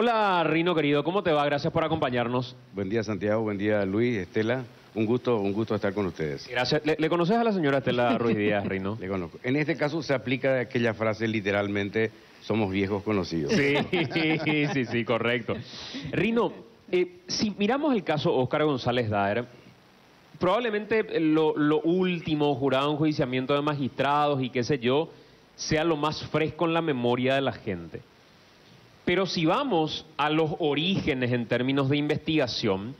Hola Rino querido, ¿cómo te va? Gracias por acompañarnos. Buen día Santiago, buen día Luis, Estela. Un gusto estar con ustedes. Gracias. ¿Le conoces a la señora Estela Ruiz Díaz, Rino? Le conozco. En este caso se aplica aquella frase literalmente, somos viejos conocidos. Sí, correcto. Rino, si miramos el caso Óscar González Daer, probablemente lo último, jurado enjuiciamiento de magistrados y qué sé yo, sea lo más fresco en la memoria de la gente. Pero si vamos a los orígenes en términos de investigación,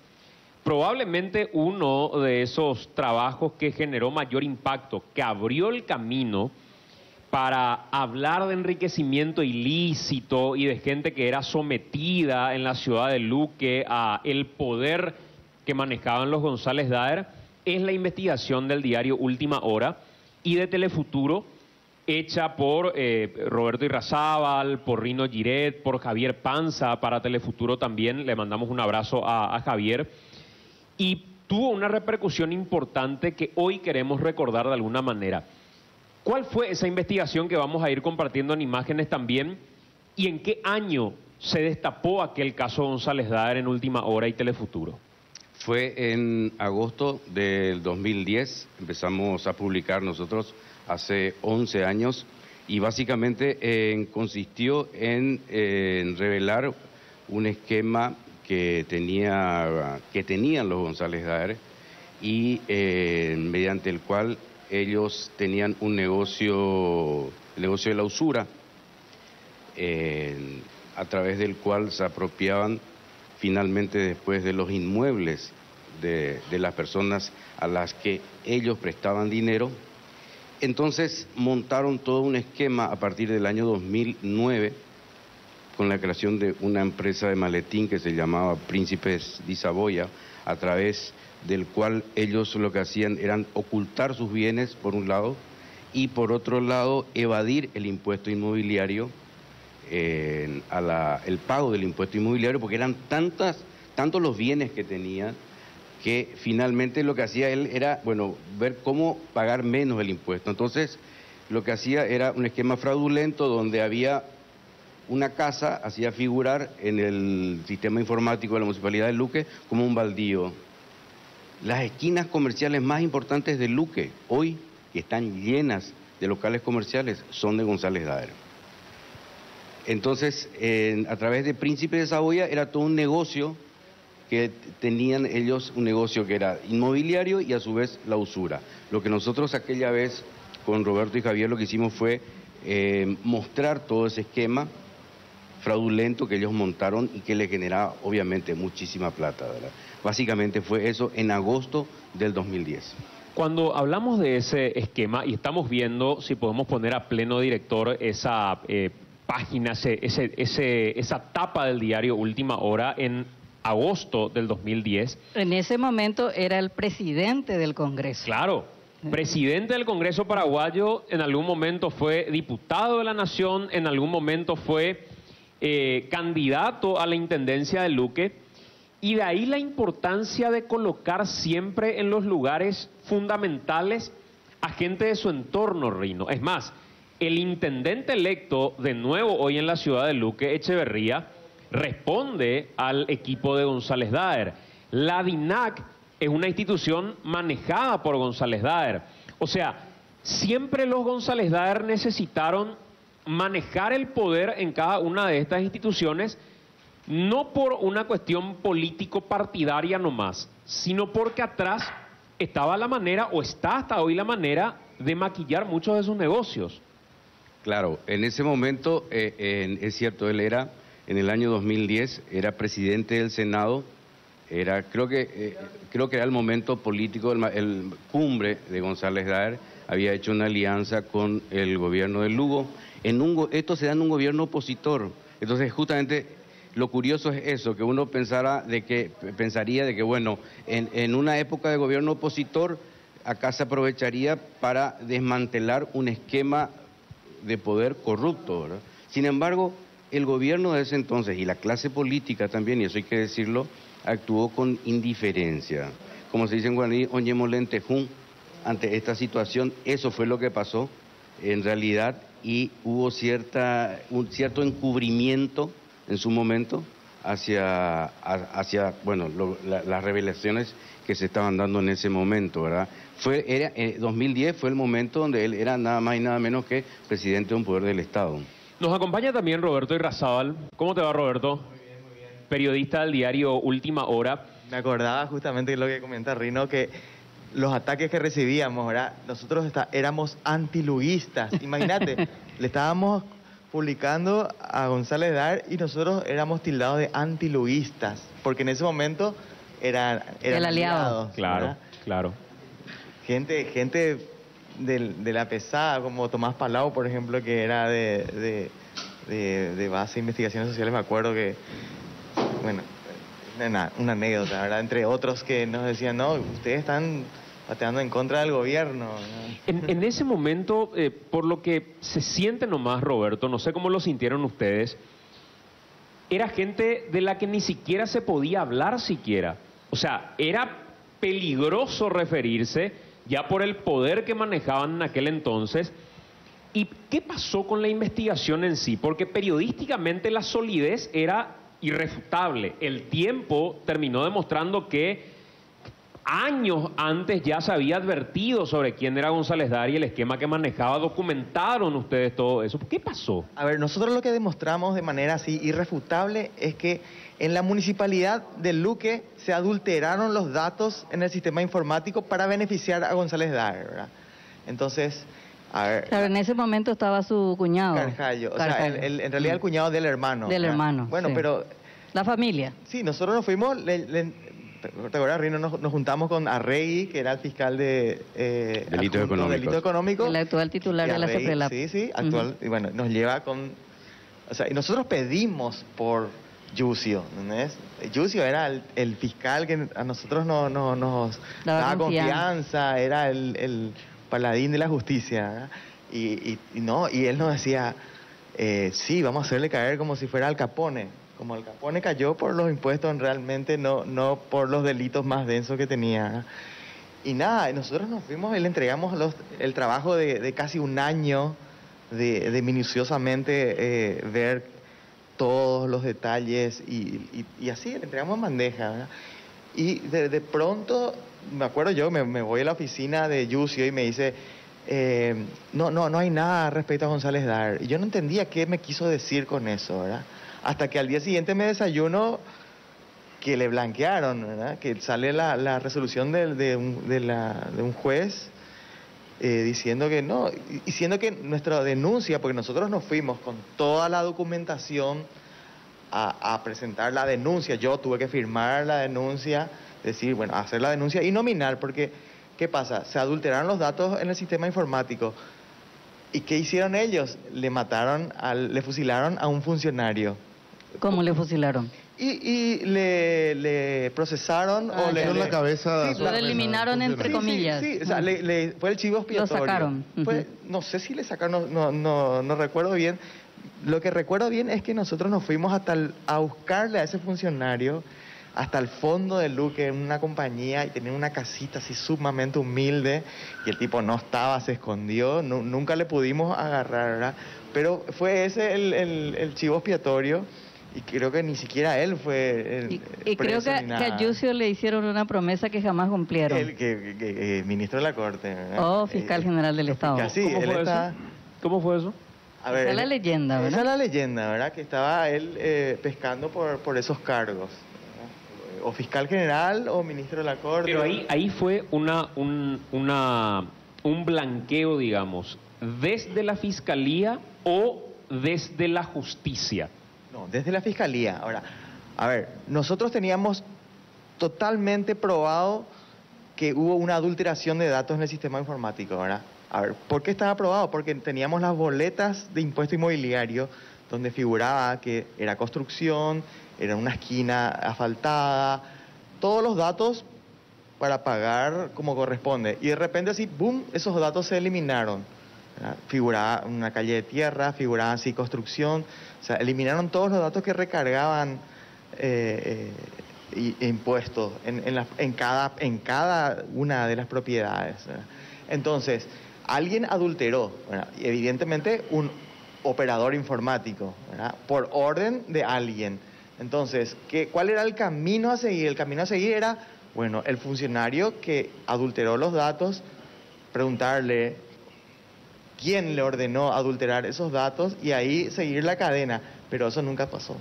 probablemente uno de esos trabajos que generó mayor impacto, que abrió el camino para hablar de enriquecimiento ilícito y de gente que era sometida en la ciudad de Luque a el poder que manejaban los González Daer, es la investigación del diario Última Hora y de Telefuturo, hecha por Roberto Irrazábal, por Rino Giret, por Javier Panza, para Telefuturo también. Le mandamos un abrazo a Javier. Y tuvo una repercusión importante que hoy queremos recordar de alguna manera. ¿Cuál fue esa investigación que vamos a ir compartiendo en imágenes también? ¿Y en qué año se destapó aquel caso González Daer en Última Hora y Telefuturo? Fue en agosto del 2010, empezamos a publicar nosotros hace 11 años y básicamente consistió en revelar un esquema que tenían los González Daer y mediante el cual ellos tenían un negocio, el negocio de la usura, a través del cual se apropiaban finalmente después de los inmuebles de las personas a las que ellos prestaban dinero. Entonces montaron todo un esquema a partir del año 2009 con la creación de una empresa de maletín que se llamaba Príncipes de Saboya, a través del cual ellos lo que hacían eran ocultar sus bienes por un lado y por otro lado evadir el impuesto inmobiliario, el pago del impuesto inmobiliario, porque eran tantos los bienes que tenía que finalmente lo que hacía él era, bueno, ver cómo pagar menos el impuesto. Entonces, lo que hacía era un esquema fraudulento donde había una casa, hacía figurar en el sistema informático de la Municipalidad de Luque como un baldío. Las esquinas comerciales más importantes de Luque, hoy, que están llenas de locales comerciales, son de González Daer. Entonces, a través de Príncipe de Saboya era todo un negocio que tenían ellos, un negocio que era inmobiliario y a su vez la usura. Lo que nosotros aquella vez con Roberto y Javier lo que hicimos fue mostrar todo ese esquema fraudulento que ellos montaron y que le generaba obviamente muchísima plata, ¿verdad? Básicamente fue eso en agosto del 2010. Cuando hablamos de ese esquema y estamos viendo si podemos poner a pleno director esa página, esa tapa del diario Última Hora en agosto del 2010. En ese momento era el presidente del Congreso. Claro, presidente del Congreso paraguayo, en algún momento fue diputado de la Nación, en algún momento fue candidato a la intendencia de Luque, y de ahí la importancia de colocar siempre en los lugares fundamentales a gente de su entorno, Rino. Es más, el intendente electo de nuevo hoy en la ciudad de Luque, Echeverría, responde al equipo de González Daer. La DINAC es una institución manejada por González Daer. O sea, siempre los González Daer necesitaron manejar el poder en cada una de estas instituciones, no por una cuestión político-partidaria nomás, sino porque atrás estaba la manera, o está hasta hoy la manera, de maquillar muchos de sus negocios. Claro, en ese momento, es cierto, él era, en el año 2010, era presidente del Senado, creo que era el momento político, el cumbre de González Daer, había hecho una alianza con el gobierno de Lugo. Esto se da en un gobierno opositor. Entonces, justamente, lo curioso es eso, que uno pensaría de que, bueno, en una época de gobierno opositor, acá se aprovecharía para desmantelar un esquema de poder corrupto, ¿verdad? Sin embargo, el gobierno de ese entonces y la clase política también, y eso hay que decirlo, actuó con indiferencia. Como se dice en guaraní, oñemolente jun, ante esta situación, eso fue lo que pasó en realidad, y hubo un cierto encubrimiento en su momento hacia las revelaciones que se estaban dando en ese momento, ¿verdad? 2010 fue el momento donde él era nada más y nada menos que presidente de un poder del Estado. Nos acompaña también Roberto Irrazábal. ¿Cómo te va, Roberto? Muy bien. Periodista del diario Última Hora. Me acordaba justamente de lo que comenta Rino, que los ataques que recibíamos, ¿verdad? Nosotros éramos antiluguistas. Imagínate, le estábamos publicando a González Daer y nosotros éramos tildados de antiluguistas, porque en ese momento eran El aliado. aliados, Claro, ¿verdad? claro. Gente de la pesada, como Tomás Palau, por ejemplo, que era de base de investigaciones sociales, me acuerdo que, bueno, una anécdota, ¿verdad? Entre otros que nos decían, no, ustedes están pateando en contra del gobierno, ¿no? En ese momento, por lo que se siente nomás, Roberto, no sé cómo lo sintieron ustedes, era gente de la que ni siquiera se podía hablar siquiera. O sea, era peligroso referirse ya por el poder que manejaban en aquel entonces. ¿Y qué pasó con la investigación en sí? Porque periodísticamente la solidez era irrefutable. El tiempo terminó demostrando que años antes ya se había advertido sobre quién era González Daer y el esquema que manejaba. Documentaron ustedes todo eso. ¿Qué pasó? A ver, nosotros lo que demostramos de manera así irrefutable es que en la municipalidad de Luque se adulteraron los datos en el sistema informático para beneficiar a González Daer, ¿verdad? Entonces, a ver... Claro, en ese momento estaba su cuñado. Carjallo, o sea, Carjallo. en realidad el cuñado del hermano. Del ¿verdad? hermano, Bueno, sí. pero La familia. sí, nosotros nos fuimos, ¿te acuerdas, Rino? Nos juntamos con Arregui, que era el fiscal de Delitos económicos. delito económico. El actual titular Y de la Arregui, CEPRELAP. Sí, actual. Y bueno, nos lleva con... O sea, y nosotros pedimos por Yucio, ¿entendés? Yucio era el fiscal que a nosotros nos daba confianza, era el paladín de la justicia, ¿verdad? Y él nos decía, sí, vamos a hacerle caer como si fuera Al Capone. Como Al Capone cayó por los impuestos, realmente no por los delitos más densos que tenía, ¿verdad? Y nada, nosotros nos fuimos y le entregamos el trabajo de casi un año de minuciosamente ver todos los detalles y así, le entregamos en bandeja, ¿verdad? Y de pronto, me acuerdo yo, me voy a la oficina de Yucio y me dice, no hay nada respecto a González Daer. Y yo no entendía qué me quiso decir con eso, ¿verdad? Hasta que al día siguiente me desayuno que le blanquearon, ¿verdad? Que sale la resolución de un juez diciendo que no, diciendo que nuestra denuncia, porque nosotros nos fuimos con toda la documentación a presentar la denuncia, yo tuve que firmar la denuncia, decir, bueno, hacer la denuncia y nominar, porque, ¿qué pasa? Se adulteraron los datos en el sistema informático. ¿Y qué hicieron ellos? Le fusilaron a un funcionario. ¿Cómo le fusilaron? Y le procesaron o le dieron la cabeza. Sí, Lo eliminaron entre comillas. Sí, o sea, fue el chivo expiatorio. Lo sacaron. No sé si le sacaron, no recuerdo bien. Lo que recuerdo bien es que nosotros nos fuimos a buscarle a ese funcionario hasta el fondo de Luque, en una compañía, y tenía una casita así sumamente humilde, y el tipo no estaba, se escondió, nunca le pudimos agarrar, ¿verdad? Pero fue ese el chivo expiatorio. Y creo que ni siquiera él fue y creo que a Yucio le hicieron una promesa que jamás cumplieron. Que ministro de la Corte, ¿verdad? Oh, fiscal general del Estado. Sí, ¿Cómo fue eso? ¿Cómo fue eso? A ver, Esa es la leyenda, ¿verdad? Esa es la leyenda, ¿verdad? Que estaba él pescando por esos cargos, ¿verdad? O fiscal general o ministro de la Corte. Pero ahí fue un blanqueo, digamos, desde la fiscalía o desde la justicia. No, desde la fiscalía. Ahora, a ver, nosotros teníamos totalmente probado que hubo una adulteración de datos en el sistema informático, ¿verdad? A ver, ¿por qué estaba probado? Porque teníamos las boletas de impuesto inmobiliario donde figuraba que era construcción, era una esquina asfaltada, todos los datos para pagar como corresponde. Y de repente así, ¡boom!, esos datos se eliminaron, ¿verdad? Figuraba una calle de tierra, figuraba así construcción, o sea, eliminaron todos los datos que recargaban impuestos en cada una de las propiedades, ¿verdad? Entonces, alguien adulteró, ¿verdad? Y evidentemente operador informático, ¿verdad? Por orden de alguien. Entonces, ¿cuál era el camino a seguir? El camino a seguir era, bueno, el funcionario que adulteró los datos, preguntarle quién le ordenó adulterar esos datos y ahí seguir la cadena. Pero eso nunca pasó.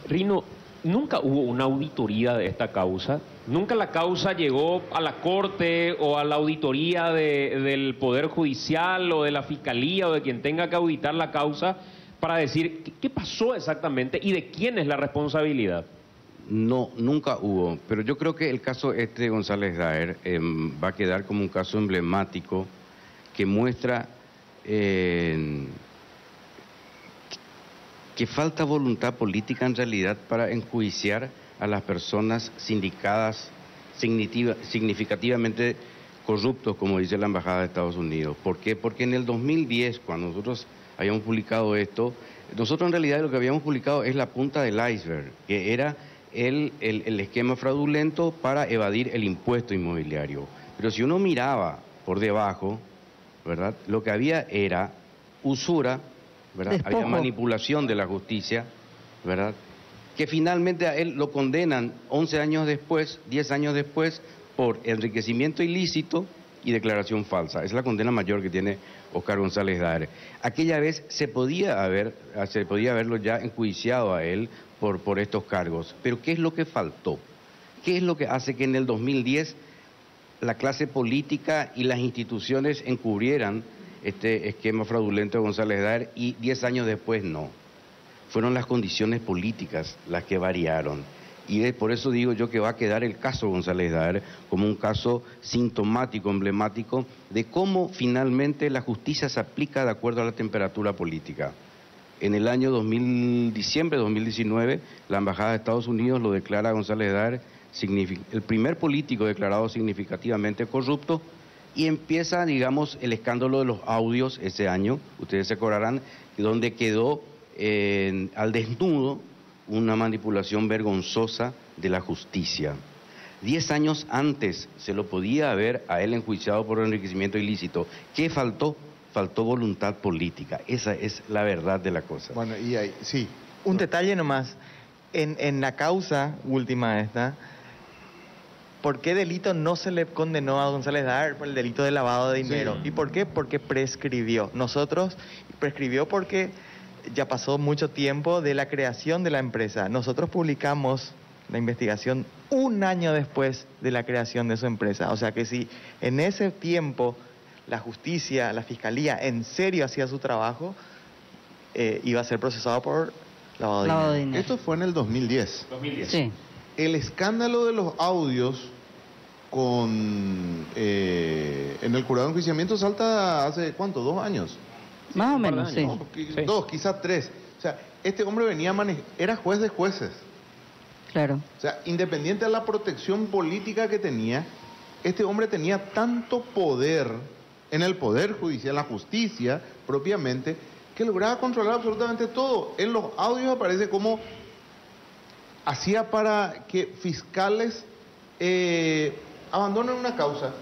Rino, ¿nunca hubo una auditoría de esta causa? ¿Nunca la causa llegó a la Corte o a la auditoría del Poder Judicial o de la Fiscalía o de quien tenga que auditar la causa para decir qué pasó exactamente y de quién es la responsabilidad? No, nunca hubo, pero yo creo que el caso de González Daer va a quedar como un caso emblemático que muestra que falta voluntad política en realidad para enjuiciar a las personas sindicadas significativamente corruptos, como dice la Embajada de Estados Unidos. ¿Por qué? Porque en el 2010, cuando nosotros habíamos publicado esto, nosotros en realidad lo que habíamos publicado es la punta del iceberg, que era el esquema fraudulento para evadir el impuesto inmobiliario. Pero si uno miraba por debajo, ¿verdad?, lo que había era usura, ¿verdad? Despojo. Había manipulación de la justicia, ¿verdad?, que finalmente a él lo condenan 11 años después, 10 años después, por enriquecimiento ilícito y declaración falsa. Es la condena mayor que tiene Óscar González Daer. Aquella vez se podía haberlo ya enjuiciado a él por estos cargos. Pero ¿qué es lo que faltó? ¿Qué es lo que hace que en el 2010 la clase política y las instituciones encubrieran este esquema fraudulento de González Daer y 10 años después no? Fueron las condiciones políticas las que variaron. Y por eso digo yo que va a quedar el caso González Daer como un caso sintomático, emblemático, de cómo finalmente la justicia se aplica de acuerdo a la temperatura política. En el año diciembre de 2019, la Embajada de Estados Unidos lo declara a González Daer el primer político declarado significativamente corrupto, y empieza, digamos, el escándalo de los audios ese año, ustedes se acordarán, donde quedó al desnudo una manipulación vergonzosa de la justicia. 10 años antes se lo podía haber a él enjuiciado por enriquecimiento ilícito. ¿Qué faltó? Faltó voluntad política. Esa es la verdad de la cosa. Bueno, y ahí, sí. Un detalle nomás. En la causa última esta, ¿por qué delito no se le condenó a González Daer? Por el delito de lavado de dinero. Sí. ¿Y por qué? Porque prescribió. Prescribió porque ya pasó mucho tiempo de la creación de la empresa. Nosotros publicamos la investigación un año después de la creación de su empresa. O sea que si en ese tiempo la justicia, la fiscalía, en serio hacía su trabajo, iba a ser procesado por lavado de dinero. Esto fue en el 2010. 2010. Sí. El escándalo de los audios en el jurado de enjuiciamiento salta hace, ¿cuánto? 2 años. Más o menos, sí. No, dos, quizás 3. O sea, este hombre era juez de jueces. Claro. O sea, independiente de la protección política que tenía, este hombre tenía tanto poder en el poder judicial, la justicia propiamente, que lograba controlar absolutamente todo. En los audios aparece cómo hacía para que fiscales abandonen una causa.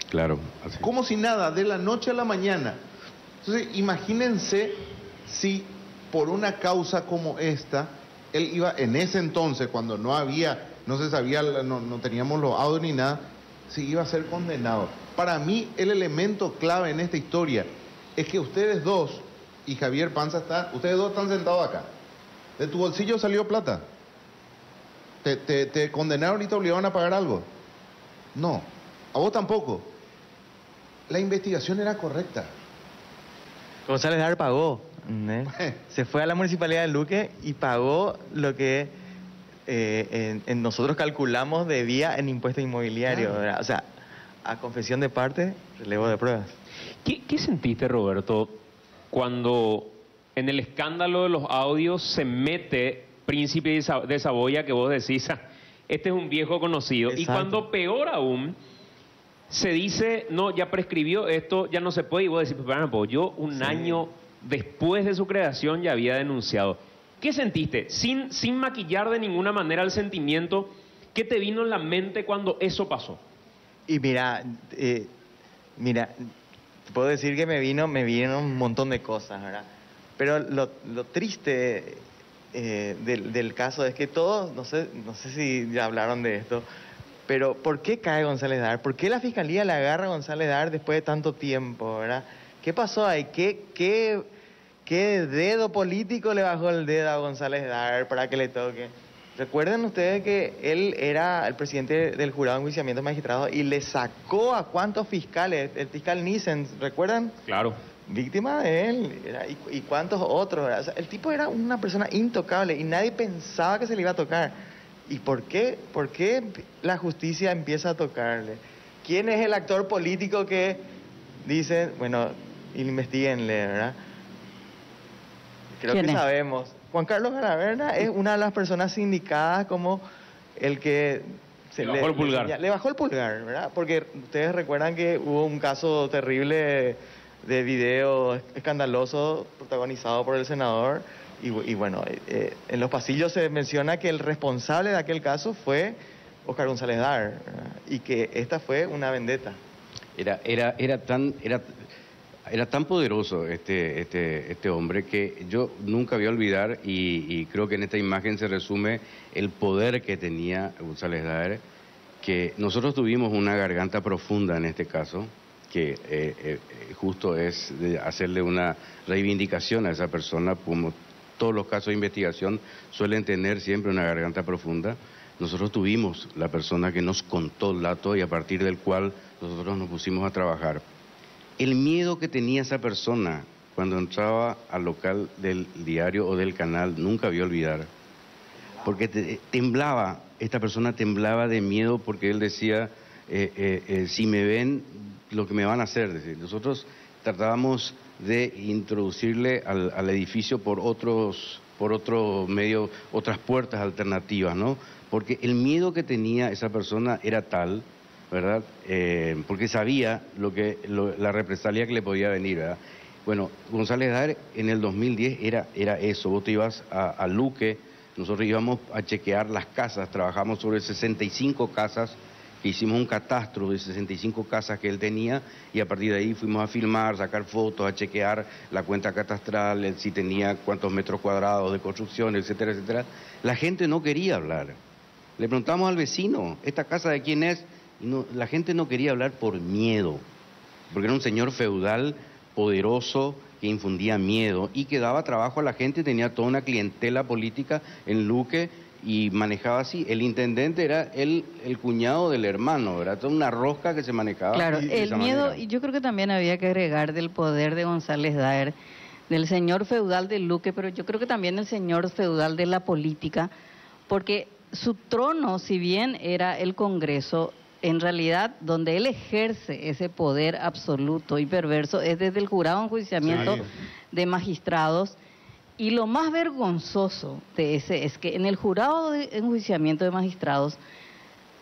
Claro. Así. Como si nada, de la noche a la mañana. Entonces, imagínense si por una causa como esta, él iba en ese entonces, cuando no se sabía, no teníamos los audios ni nada, si iba a ser condenado. Para mí, el elemento clave en esta historia es que ustedes dos y Javier Panza ustedes dos están sentados acá. ¿De tu bolsillo salió plata? ¿Te condenaron y te obligaron a pagar algo? No. ¿A vos tampoco? La investigación era correcta. González Daer pagó. Se fue a la Municipalidad de Luque y pagó lo que nosotros calculamos debía en impuesto inmobiliario. Claro. O sea, a confesión de parte, relevo de pruebas. ¿Qué sentiste, Roberto, cuando en el escándalo de los audios se mete Príncipe de Saboya, que vos decís, este es un viejo conocido? Exacto. Y cuando, peor aún, se dice, no, ya prescribió esto, ya no se puede, y vos decís, pues yo un año después de su creación ya había denunciado. ¿Qué sentiste? Sin maquillar de ninguna manera el sentimiento, ¿qué te vino en la mente cuando eso pasó? Y mira, te puedo decir que me vino un montón de cosas, ¿verdad? Pero lo triste del caso es que todos, no sé si ya hablaron de esto, pero ¿por qué cae González Daer? ¿Por qué la Fiscalía le agarra a González Daer después de tanto tiempo, verdad? ¿Qué pasó ahí? ¿Qué dedo político le bajó el dedo a González Daer para que le toque? Recuerden ustedes que él era el presidente del jurado de enjuiciamiento de magistrados y le sacó a cuántos fiscales, el fiscal Nissen, ¿recuerdan? Claro. Víctima de él, y cuántos otros. O sea, el tipo era una persona intocable y nadie pensaba que se le iba a tocar. ¿Y por qué la justicia empieza a tocarle? ¿Quién es el actor político que dice, bueno, investiguenle, ¿verdad? Creo que sabemos. Juan Carlos Garaverna es una de las personas sindicadas como el que le bajó el pulgar. Le bajó el pulgar, ¿verdad? Porque ustedes recuerdan que hubo un caso terrible de video escandaloso protagonizado por el senador y bueno, en los pasillos se menciona que el responsable de aquel caso fue Óscar González Daer, ¿verdad? Y que esta fue una vendetta. Era tan poderoso este hombre que yo nunca voy a olvidar y creo que en esta imagen se resume el poder que tenía González Daer, que nosotros tuvimos una garganta profunda en este caso, que justo es de hacerle una reivindicación a esa persona, como todos los casos de investigación suelen tener siempre una garganta profunda. Nosotros tuvimos la persona que nos contó el dato y a partir del cual nosotros nos pusimos a trabajar. El miedo que tenía esa persona cuando entraba al local del diario o del canal, nunca voy a olvidar, porque temblaba, esta persona temblaba de miedo porque él decía, si me ven, lo que me van a hacer. Decir, nosotros tratábamos de introducirle al edificio por otro medio, otras puertas alternativas, ¿no? Porque el miedo que tenía esa persona era tal, ¿verdad? Porque sabía la represalia que le podía venir, ¿verdad? Bueno, González Daer en el 2010 era eso. Vos te ibas a Luque, nosotros íbamos a chequear las casas, trabajamos sobre 65 casas, que hicimos un catastro de 65 casas que él tenía y a partir de ahí fuimos a filmar, sacar fotos, a chequear la cuenta catastral, si tenía cuántos metros cuadrados de construcción, etcétera, etcétera. La gente no quería hablar. Le preguntamos al vecino, ¿esta casa de quién es? Y no, la gente no quería hablar por miedo, porque era un señor feudal poderoso que infundía miedo y que daba trabajo a la gente, tenía toda una clientela política en Luque y manejaba así. El intendente era el cuñado del hermano, era toda una rosca que se manejaba. Claro, el miedo, manera. Y yo creo que también había que agregar del poder de González Daer, del señor feudal de Luque, pero yo creo que también el señor feudal de la política, porque su trono, si bien era el Congreso, en realidad donde él ejerce ese poder absoluto y perverso es desde el jurado de enjuiciamiento de magistrados. Y lo más vergonzoso de ese es que en el jurado de enjuiciamiento de magistrados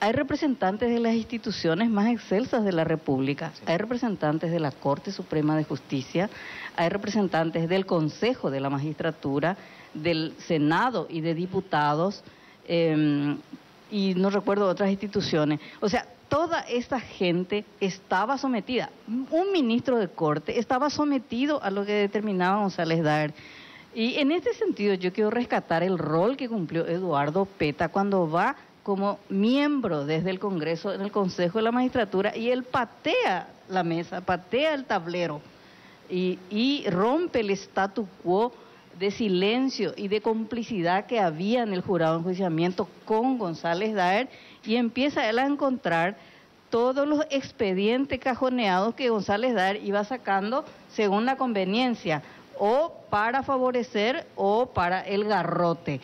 hay representantes de las instituciones más excelsas de la República, hay representantes de la Corte Suprema de Justicia, hay representantes del Consejo de la Magistratura, del Senado y de diputados, y no recuerdo otras instituciones. O sea, toda esta gente estaba sometida. Un ministro de Corte estaba sometido a lo que determinaba González Daer. Y en este sentido yo quiero rescatar el rol que cumplió Eduardo Peta cuando va como miembro desde el Congreso en el Consejo de la Magistratura y él patea la mesa, patea el tablero y rompe el statu quo de silencio y de complicidad que había en el jurado de enjuiciamiento con González Daer y empieza él a encontrar todos los expedientes cajoneados que González Daer iba sacando según la conveniencia, o para favorecer o para el garrote.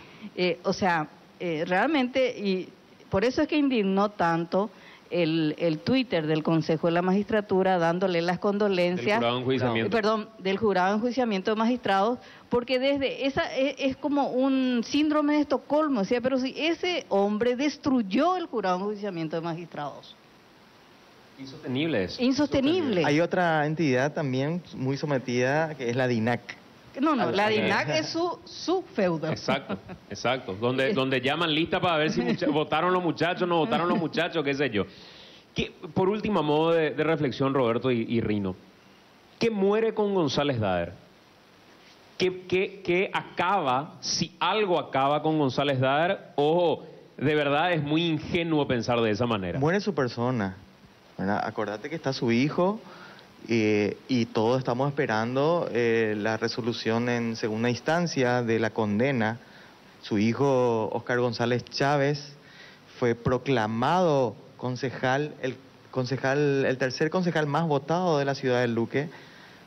Realmente, y por eso es que indignó tanto el Twitter del Consejo de la Magistratura dándole las condolencias del jurado de enjuiciamiento. Del jurado de enjuiciamiento de magistrados, porque desde esa es como un síndrome de Estocolmo, o sea, pero si ese hombre destruyó el jurado de enjuiciamiento de magistrados. Insostenible eso. Insostenible. Hay otra entidad también muy sometida que es la DINAC. No, la DINAC es su feudo. Exacto. Donde llaman lista para ver si votaron los muchachos, no votaron los muchachos, qué sé yo. Por último, a modo de reflexión, Roberto y Rino, ¿qué muere con González Daer? ¿Qué acaba, si algo acaba con González Daer, o de verdad es muy ingenuo pensar de esa manera? Muere su persona, ¿verdad? Acordate que está su hijo y todos estamos esperando la resolución en segunda instancia de la condena. Su hijo, Óscar González Chávez, fue proclamado concejal, el tercer concejal más votado de la ciudad de Luque.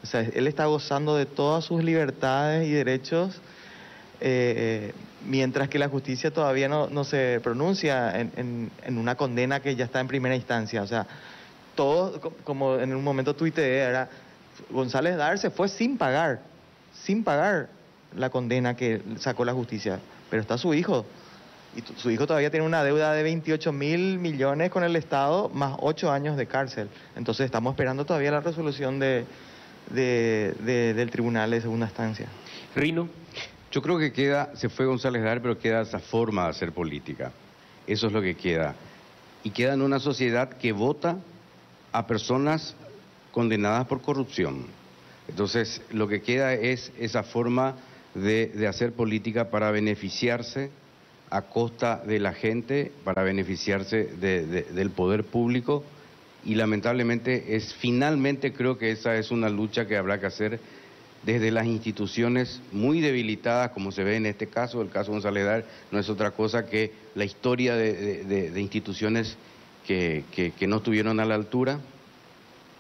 O sea, él está gozando de todas sus libertades y derechos, mientras que la justicia todavía no se pronuncia en una condena que ya está en primera instancia. O sea, todo, como en un momento tuiteé, era González Daer se fue sin pagar la condena que sacó la justicia, pero está su hijo. Y su hijo todavía tiene una deuda de 28.000 millones con el Estado, más 8 años de cárcel. Entonces estamos esperando todavía la resolución del tribunal de segunda instancia. Rino. Yo creo que se fue González Daer, pero queda esa forma de hacer política. Eso es lo que queda. Y queda en una sociedad que vota a personas condenadas por corrupción. Entonces, lo que queda es esa forma de hacer política para beneficiarse a costa de la gente, para beneficiarse del poder público, y lamentablemente finalmente creo que esa es una lucha que habrá que hacer desde las instituciones muy debilitadas, como se ve en este caso. El caso González Daer no es otra cosa que la historia de instituciones que no estuvieron a la altura,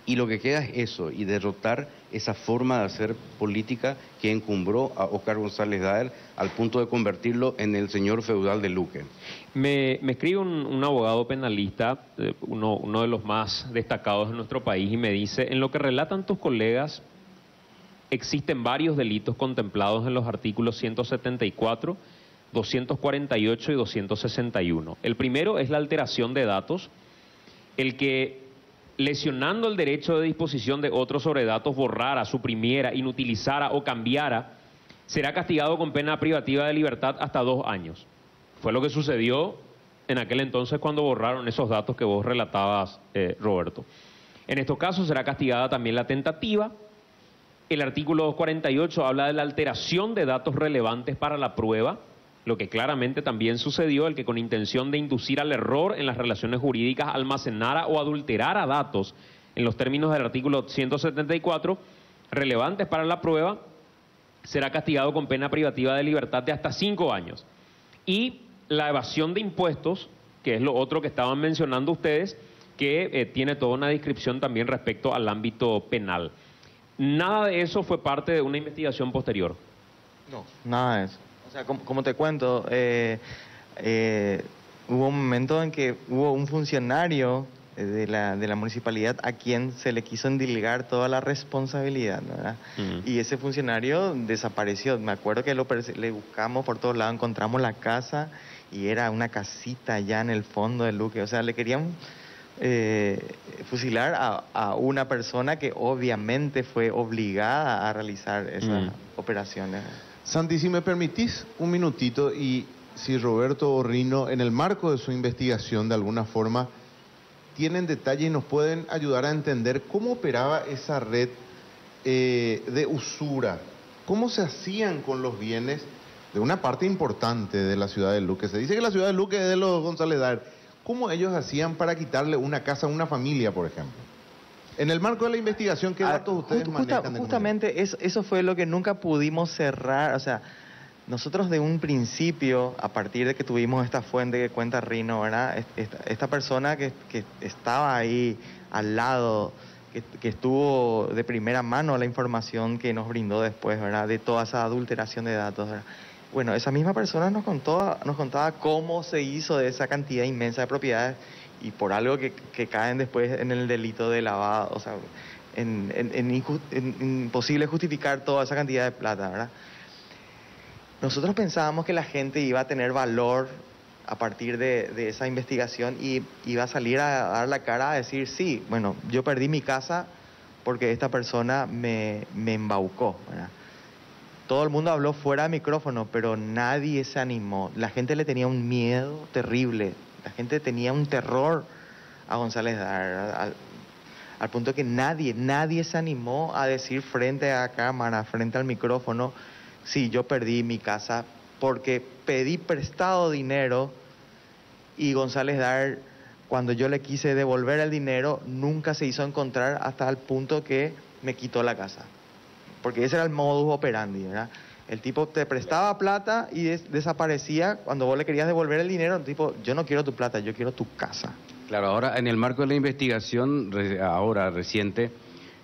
y lo que queda es eso, y derrotar esa forma de hacer política que encumbró a Óscar González Daer al punto de convertirlo en el señor feudal de Luque. Me escribe un abogado penalista, uno de los más destacados de nuestro país, y me dice: en lo que relatan tus colegas, existen varios delitos contemplados en los artículos 174, 248 y 261. El primero es la alteración de datos, el que, lesionando el derecho de disposición de otros sobre datos, borrara, suprimiera, inutilizara o cambiara, será castigado con pena privativa de libertad hasta 2 años. Fue lo que sucedió en aquel entonces cuando borraron esos datos que vos relatabas, Roberto. En estos casos será castigada también la tentativa. El artículo 248 habla de la alteración de datos relevantes para la prueba, lo que claramente también sucedió, el que con intención de inducir al error en las relaciones jurídicas almacenara o adulterara datos en los términos del artículo 174 relevantes para la prueba, será castigado con pena privativa de libertad de hasta 5 años. Y la evasión de impuestos, que es lo otro que estaban mencionando ustedes, que tiene toda una descripción también respecto al ámbito penal. Nada de eso fue parte de una investigación posterior. No, nada de eso. O sea, como te cuento, hubo un momento en que hubo un funcionario de la municipalidad a quien se le quiso endilgar toda la responsabilidad, ¿verdad? Y ese funcionario desapareció. Me acuerdo que le buscamos por todos lados, encontramos la casa y era una casita allá en el fondo de Luque. O sea, le querían fusilar a una persona que obviamente fue obligada a realizar esas operaciones. Santi, si me permitís un minutito, y si Roberto o Rino, en el marco de su investigación, de alguna forma, tienen detalle y nos pueden ayudar a entender cómo operaba esa red de usura, cómo se hacían con los bienes de una parte importante de la ciudad de Luque. Se dice que la ciudad de Luque es de los González Daer. ¿Cómo ellos hacían para quitarle una casa a una familia, por ejemplo? En el marco de la investigación, ¿qué datos ustedes manejan? Justamente eso fue lo que nunca pudimos cerrar. O sea, nosotros de un principio, a partir de que tuvimos esta fuente que cuenta Rino, ¿verdad? Esta persona que estaba ahí al lado, que estuvo de primera mano la información que nos brindó después, ¿verdad? De toda esa adulteración de datos, ¿verdad? Bueno, esa misma persona nos contaba cómo se hizo de esa cantidad inmensa de propiedades, y por algo que caen después en el delito de lavado, o sea, imposible justificar toda esa cantidad de plata, ¿verdad? Nosotros pensábamos que la gente iba a tener valor a partir de esa investigación y iba a salir a dar la cara a decir: sí, bueno, yo perdí mi casa porque esta persona me embaucó, ¿verdad? Todo el mundo habló fuera de micrófono, pero nadie se animó. La gente le tenía un miedo terrible. La gente tenía un terror a González Daer, al punto que nadie se animó a decir frente a cámara, frente al micrófono: Sí, yo perdí mi casa porque pedí prestado dinero y González Daer, cuando yo le quise devolver el dinero, nunca se hizo encontrar hasta el punto que me quitó la casa. Porque ese era el modus operandi, ¿verdad? El tipo te prestaba plata y desaparecía. Cuando vos le querías devolver el dinero, el tipo, yo no quiero tu plata, yo quiero tu casa. Claro, ahora en el marco de la investigación, ahora reciente,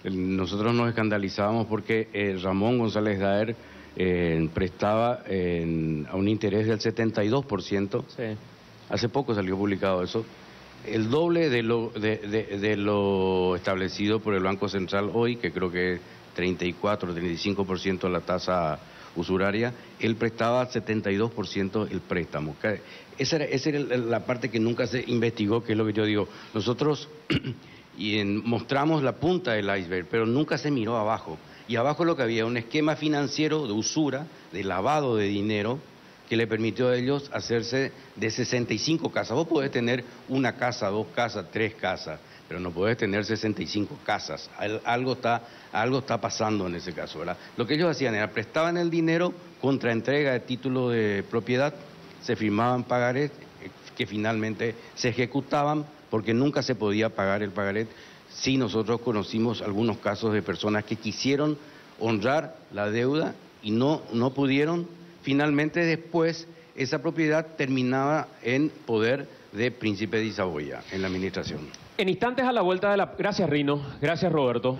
nosotros nos escandalizábamos porque Ramón González Daer prestaba a un interés del 72%. Sí. Hace poco salió publicado eso. El doble de lo establecido por el Banco Central hoy, que creo que es 34, 35% la tasa usuraria, él prestaba 72% el préstamo. Esa era la parte que nunca se investigó, que es lo que yo digo. Nosotros mostramos la punta del iceberg, pero nunca se miró abajo. Y abajo lo que había, un esquema financiero de usura, de lavado de dinero, que le permitió a ellos hacerse de 65 casas. Vos podés tener una casa, 2 casas, 3 casas, pero no podés tener 65 casas. Algo está pasando en ese caso, ¿verdad? Lo que ellos hacían era prestaban el dinero contra entrega de título de propiedad, se firmaban pagarés que finalmente se ejecutaban porque nunca se podía pagar el pagaré. Sí, nosotros conocimos algunos casos de personas que quisieron honrar la deuda y no pudieron. Finalmente después esa propiedad terminaba en poder de Príncipe de Isaboya en la administración. En instantes a la vuelta de la... Gracias, Rino. Gracias, Roberto.